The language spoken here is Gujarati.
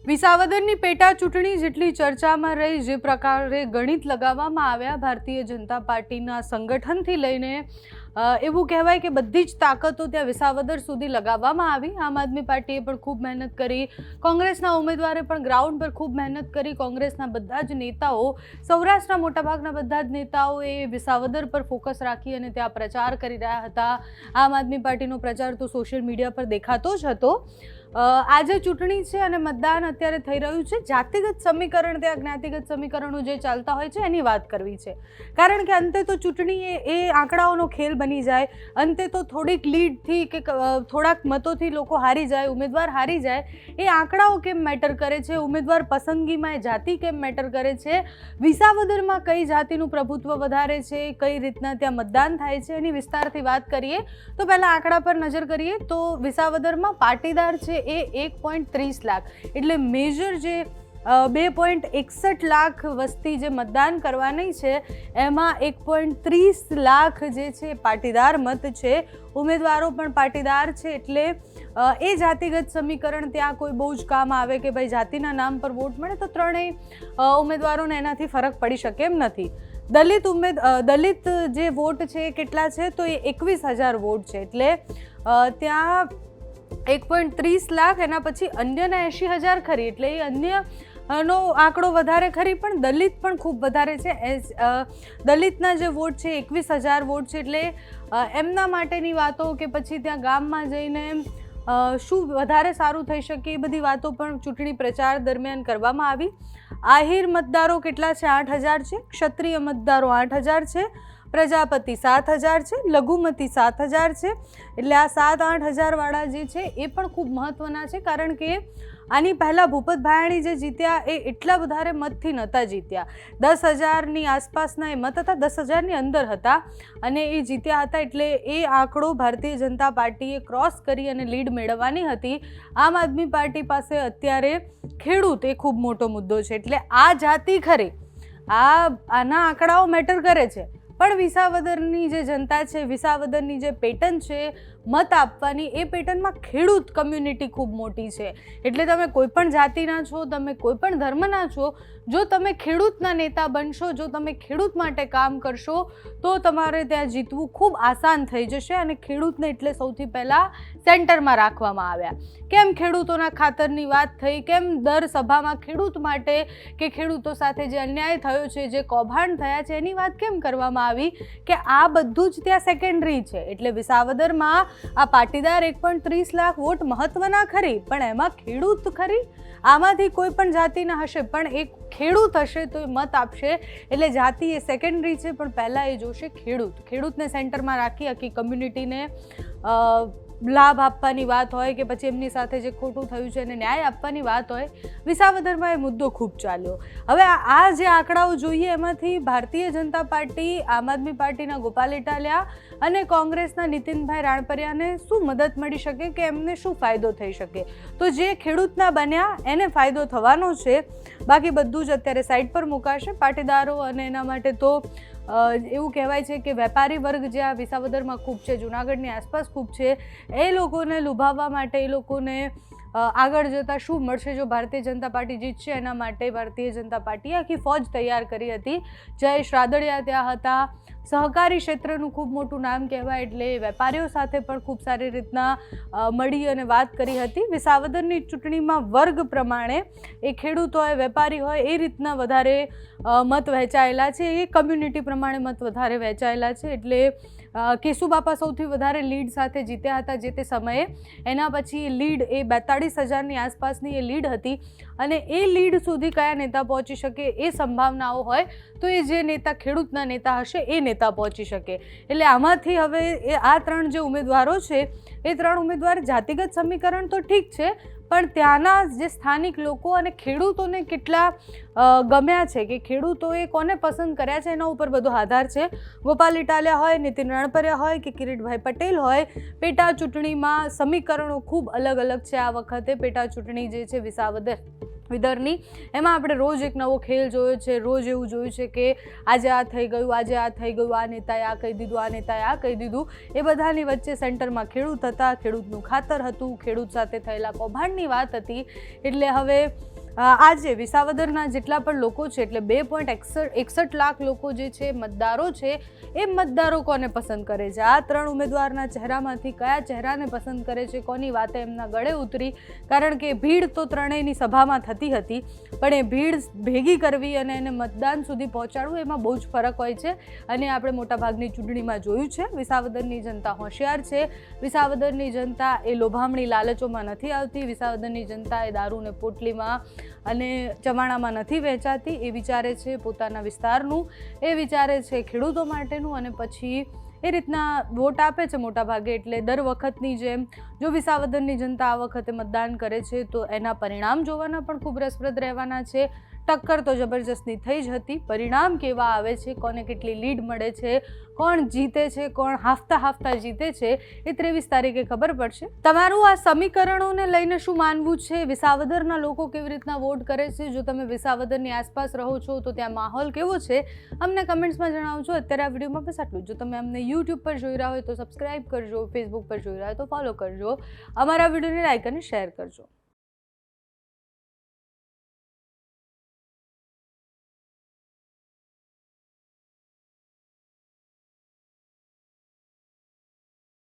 વિસાવદરની પેટા ચૂંટણી જેટલી ચર્ચામાં રહી, જે પ્રકારે ગણિત લગાવવામાં આવ્યા ભારતીય જનતા પાર્ટીના સંગઠનથી લઈને એવું કહેવાય કે બધી જ તાકાતો ત્યાં વિસાવદર સુધી લગાવવામાં આવી. આમ આદમી પાર્ટીએ પણ ખૂબ મહેનત કરી, કોંગ્રેસના ઉમેદવારે પણ ગ્રાઉન્ડ પર ખૂબ મહેનત કરી. કોંગ્રેસના બધા જ નેતાઓ, સૌરાષ્ટ્રના મોટાભાગના બધા જ નેતાઓએ વિસાવદર પર ફોકસ રાખી અને ત્યાં પ્રચાર કરી રહ્યા હતા. આમ આદમી પાર્ટીનો પ્રચાર તો સોશિયલ મીડિયા પર દેખાતો જ હતો. આજે ચૂંટણી છે અને મતદાન અત્યારે થઈ રહ્યું છે. જાતિગત સમીકરણ, ત્યાં જ્ઞાતિગત સમીકરણો જે ચાલતા હોય છે એની વાત કરવી છે, કારણ કે અંતે તો ચૂંટણી એ આંકડાઓનો ખેલ બની જાય. અંતે તો થોડીક લીડથી કે થોડાક મતોથી લોકો હારી જાય, ઉમેદવાર હારી જાય, એ આંકડાઓ કેમ મેટર કરે છે? ઉમેદવાર પસંદગીમાં એ જાતિ કેમ મેટર કરે છે? વિસાવદરમાં કઈ જાતિનું પ્રભુત્વ વધારે છે, કઈ રીતના ત્યાં મતદાન થાય છે, એની વિસ્તારથી વાત કરીએ તો પહેલાં આંકડા પર નજર કરીએ તો વિસાવદરમાં પાટીદાર છે એ 1.30 લાખ, એટલે મેજર જે 2.61 લાખ વસ્તી જે મતદાન કરવાની છે એમાં 1.30 લાખ જે છે પાટીદાર મત છે. ઉમેદવારો પણ પાટીદાર છે, એટલે એ જાતિગત સમીકરણ ત્યાં કોઈ બહુ જ કામ આવે કે ભાઈ જાતિના નામ પર વોટ મળે તો ત્રણેય ઉમેદવારોને એનાથી ફરક પડી શકે એમ નથી. દલિત જે વોટ છે એ કેટલા છે તો એ 21,000 વોટ છે, એટલે ત્યાં 1.30 લાખ, એના પછી અન્યના 80,000 ખરી, એટલે એ અન્યનો આંકડો વધારે ખરી, પણ દલિત પણ ખૂબ વધારે છે. દલિતના જે વોટ છે 21,000 વોટ છે, એટલે એમના માટેની વાતો કે પછી ત્યાં ગામમાં જઈને શું વધારે સારું થઈ શકે એ બધી વાતો પણ ચૂંટણી પ્રચાર દરમિયાન કરવામાં આવી. આહિર મતદારો કેટલા છે? 8,000 છે. ક્ષત્રિય મતદારો 8,000 છે. પ્રજાપતિ 7,000 છે. લઘુમતી 7,000 છે. એટલે આ 7-8 હજારવાળા જે છે એ પણ ખૂબ મહત્ત્વના છે, કારણ કે આની પહેલાં ભૂપત ભાયાણી જે જીત્યા એ એટલા વધારે મતથી નહોતા જીત્યા. 10,000ની આસપાસના એ મત હતા, 10,000ની અંદર હતા અને એ જીત્યા હતા. એટલે એ આંકડો ભારતીય જનતા પાર્ટીએ ક્રોસ કરી અને લીડ મેળવવાની હતી. આમ આદમી પાર્ટી પાસે અત્યારે ખેડૂત એ ખૂબ મોટો મુદ્દો છે, એટલે આ જાતિ ખરી, આના આંકડાઓ મેટર કરે છે. પણ વિસાવદરની જે જનતા છે, વિસાવદરની જે પેટર્ન છે મત આપવાની, એ પેટર્નમાં ખેડૂત કમ્યુનિટી ખૂબ મોટી છે. એટલે તમે કોઈ પણ જાતિના છો, તમે કોઈ પણ ધર્મના છો, જો તમે ખેડૂતના નેતા બનશો, જો તમે ખેડૂત માટે કામ કરશો તો તમારે ત્યાં જીતવું ખૂબ આસાન થઈ જશે. અને ખેડૂતને એટલે સૌથી પહેલાં સેન્ટરમાં રાખવામાં આવ્યા. કેમ ખેડૂતોના ખાતરની વાત થઈ, કેમ દર સભામાં ખેડૂત માટે કે ખેડૂતો સાથે જે અન્યાય થયો છે, જે કૌભાંડ થયા છે એની વાત કેમ કરવામાં આવી? કે આ બધું જ ત્યાં સેકન્ડરી છે. એટલે વિસાવદરમાં આ પાટીદાર 1.30 લાખ વોટ મહત્વના ખરી, પણ એમાં ખેડૂત ખરી. આમાંથી કોઈ પણ જાતિના હશે પણ એક ખેડૂત હશે તો એ મત આપશે. એટલે જાતિ એ સેકન્ડરી છે, પણ પહેલાં એ જોશે ખેડૂતને સેન્ટરમાં રાખી આખી કમ્યુનિટીને લાભ આપવાની વાત હોય કે પછી એમની સાથે જે ખોટું થયું છે એને ન્યાય આપવાની વાત હોય. વિસાવદરમાં એ મુદ્દો ખૂબ ચાલ્યો. હવે આ જે આંકડાઓ જોઈએ એમાંથી ભારતીય જનતા પાર્ટી, આમ આદમી પાર્ટીના ગોપાલ ઇટાલિયા અને કોંગ્રેસના નીતિનભાઈ રાણપરિયાને શું મદદ મળી શકે કે એમને શું ફાયદો થઈ શકે? તો જે ખેડૂતના બન્યા એને ફાયદો થવાનો છે, બાકી બધું જ અત્યારે સાઈડ પર મુકાશે. પાટીદારો અને એના માટે તો એવું કહેવાય છે કે વેપારી વર્ગ જે આ વિસાવદરમાં ખૂબ છે, જૂનાગઢની આસપાસ ખૂબ છે, એ લોકોને લુભાવવા માટે, એ લોકોને આગળ જતાં શું મળશે જો ભારતીય જનતા પાર્ટી જીતશે, એના માટે ભારતીય જનતા પાર્ટીએ આખી ફોજ તૈયાર કરી હતી. જયેશ રાદડિયા ત્યાં હતા. સહકારી ક્ષેત્રનું ખૂબ મોટું નામ કહેવાય, એટલે વેપારીઓ સાથે પણ ખૂબ સારી રીતના મળી અને વાત કરી હતી. વિસાવદરની ચૂંટણીમાં વર્ગ પ્રમાણે એ ખેડૂત હોય, વેપારી હોય, એ રીતના વધારે મત વહેંચાયેલા છે, એ કમ્યુનિટી પ્રમાણે મત વધારે વહેંચાયેલા છે. એટલે કેશુબાપા સૌથી વધારે લીડ સાથે જીત્યા હતા જે તે સમયે. એના પછી લીડ એ 42,000ની આસપાસની એ લીડ હતી, અને એ લીડ સુધી કયા નેતા પહોંચી શકે એ સંભાવનાઓ હોય તો એ જે નેતા ખેડૂતના નેતા હશે એ નેતા પહોંચી શકે. એટલે આમાંથી હવે આ ત્રણ જે ઉમેદવારો છે એ ત્રણ ઉમેદવાર, જાતિગત સમીકરણ તો ઠીક છે, પણ ત્યાંના જે સ્થાનિક લોકો અને ખેડૂતોને કેટલા ગમ્યા છે કે ખેડૂતોએ કોને પસંદ કર્યા છે એના ઉપર બધો આધાર છે. ગોપાલ ઇટાલિયા હોય, નીતિન રાણપરિયા હોય કે કિરીટભાઈ પટેલ હોય, પેટા ચૂંટણીમાં સમીકરણો ખૂબ અલગ અલગ છે. આ વખતે પેટા ચૂંટણી જે છે વિસાવદરની, એમાં આપણે રોજ એક નવો ખેલ જોયો છે. રોજ એવું જોયું છે કે આજે આ થઈ ગયું, આજે આ થઈ ગયું, આ નેતાએ આ કહી દીધું, આ નેતાએ આ કહી દીધું. એ બધાની વચ્ચે સેન્ટરમાં ખેડૂત હતા, ખેડૂતનું ખાતર હતું, ખેડૂત સાથે થયેલા કૌભાંડની વાત હતી. એટલે હવે આજે વિસાવદરના જેટલા પણ લોકો છે એટલે 2.61 લાખ લોકો જે છે મતદારો છે એ મતદારો કોને પસંદ કરે છે, આ 3 ઉમેદવારના ચહેરામાંથી કયા ચહેરાને પસંદ કરે છે, કોની વાતે એમના ગળે ઉતરી, કારણ કે ભીડ તો ત્રણેયની સભામાં થતી હતી, પણ એ ભીડ ભેગી કરવી અને એને મતદાન સુધી પહોંચાડવું એમાં બહુ જ ફરક હોય છે. અને આપણે મોટાભાગની ચૂંટણીમાં જોયું છે વિસાવદરની જનતા હોશિયાર છે, વિસાવદરની જનતા એ લોભામણી લાલચોમાં નથી આવતી, વિસાવદરની જનતા એ દારૂને પોટલીમાં અને ચવાણામાં નથી વહેંચાતી, એ વિચારે છે પોતાના વિસ્તારનું, એ વિચારે છે ખેડૂતો માટેનું અને પછી એ રીતના વોટ આપે છે મોટાભાગે. એટલે દર વખતની જેમ જો વિસાવદરની જનતા આ વખતે મતદાન કરે છે તો એના પરિણામ જોવાના પણ ખૂબ રસપ્રદ રહેવાના છે. ટક્કર તો જબરજસ્તની થઈ જ હતી, પરિણામ કેવા આવે છે, કોને કેટલી લીડ મળે છે, કોણ જીતે છે, કોણ હાફતા જીતે છે, એ 23 તારીખે ખબર પડશે. તમારું આ સમીકરણોને લઈને શું માનવું છે, વિસાવદરના લોકો કેવી રીતના વોટ કરે છે, જો તમે વિસાવદરની આસપાસ રહો છો તો ત્યાં માહોલ કેવો છે, અમને કમેન્ટ્સમાં જણાવજો. અત્યારે આ વિડીયોમાં બસ આટલું. જો તમે અમને યુટ્યુબ પર જોઈ રહ્યા હોય તો સબસ્ક્રાઈબ કરજો, ફેસબુક પર જોઈ રહ્યા હોય તો ફોલો કરજો, અમારા વિડીયોને લાઈક અને શેર કરજો.